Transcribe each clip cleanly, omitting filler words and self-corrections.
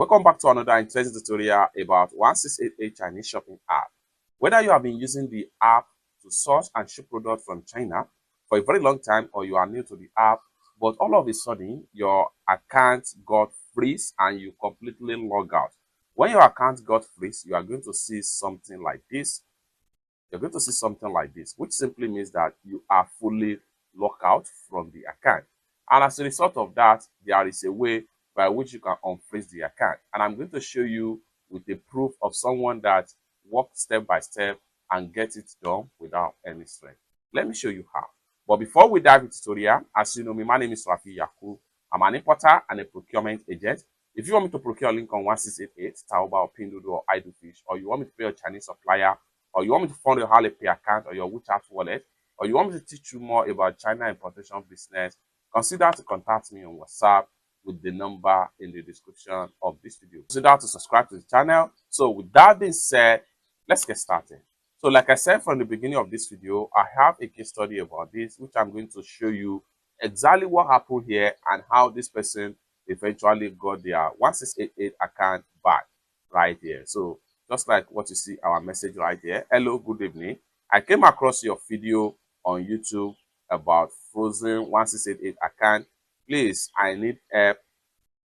Welcome back to another interesting tutorial about 1688 Chinese shopping app. Whether you have been using the app to source and ship products from China for a very long time, or you are new to the app, but all of a sudden your account got freeze and you completely log out. When your account got freeze, you are going to see something like this. You're going to see something like this, which simply means that you are fully locked out from the account. And as a result of that, there is a way by which you can unfreeze the account. And I'm going to show you with a proof of someone that walked step by step and get it done without any stress. Let me show you how. But before we dive into the tutorial, as you know me, my name is Rafi Yaku. I'm an importer and a procurement agent. If you want me to procure a link on 1688, Taobao, or Pinduoduo, or Idlefish, or you want me to pay a Chinese supplier, or you want me to fund your Alipay account or your WeChat wallet, or you want me to teach you more about China importation business, consider to contact me on WhatsApp with the number in the description of this video. Consider to subscribe to the channel. So with that being said, let's get started. So like I said from the beginning of this video, I have a case study about this, which I'm going to show you exactly what happened here and how this person eventually got their 1688 account back right here. So just like what you see our message right here. Hello, good evening. I came across your video on YouTube about frozen 1688 account. Please, I need help.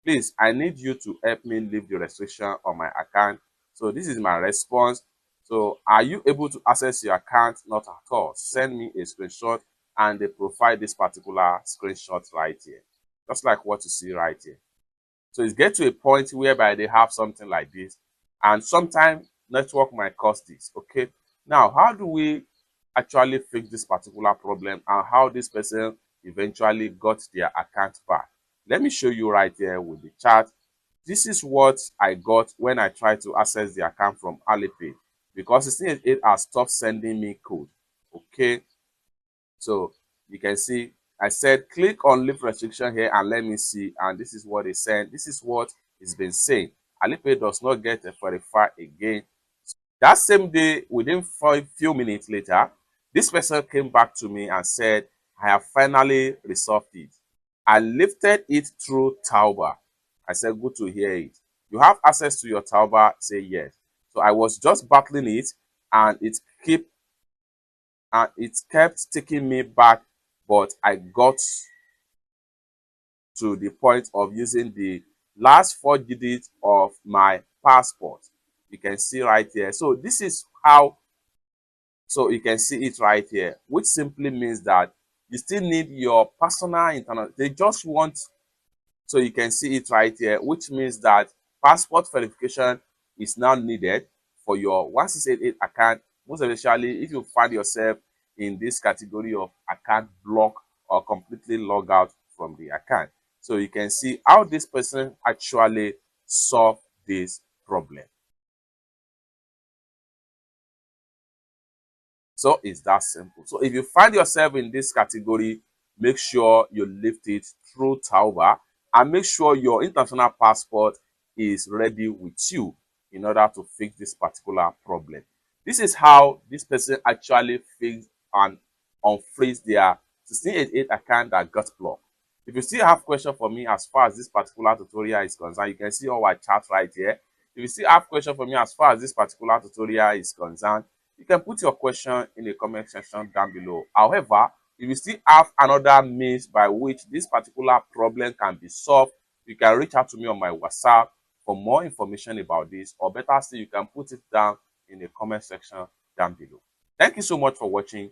Please, I need you to help me leave the restriction on my account. So this is my response. So are you able to access your account? Not at all. Send me a screenshot and they provide this particular screenshot right here. Just like what you see right here. So it's get to a point whereby they have something like this. And sometimes network might cause this. Okay. Now, how do we actually fix this particular problem and how this person eventually got their account back? Let me show you right here with the chart. This is what I got when I tried to access the account from Alipay, because it has stopped sending me code. Okay. So you can see I said click on leave restriction here and let me see, and this is what they said. This is what it's been saying. Alipay does not get verified again. That same day, within a few minutes later, this person came back to me and said, I have finally resolved it. I lifted it through Taobao. I said, good to hear it. You have access to your Taobao? Say yes. So I was just battling it, and it kept taking me back, but I got to the point of using the last 4 digits of my passport. You can see right here. So this is how, so you can see it right here, which simply means that you still need your personal internet. They just want, so you can see it right here, which means that passport verification is now needed for your 1688 account, most especially if you find yourself in this category of account block or completely log out from the account. So you can see how this person actually solved this problem. So it's that simple. So if you find yourself in this category, make sure you lift it through Taobao and make sure your international passport is ready with you in order to fix this particular problem. This is how this person actually fixed and unfreeze their 1688 account that got blocked. If you still have questions for me as far as this particular tutorial is concerned, you can see our chat right here. If you still have questions for me as far as this particular tutorial is concerned, you can put your question in the comment section down below. However, if you still have another means by which this particular problem can be solved, you can reach out to me on my WhatsApp for more information about this, or better still, you can put it down in the comment section down below. Thank you so much for watching.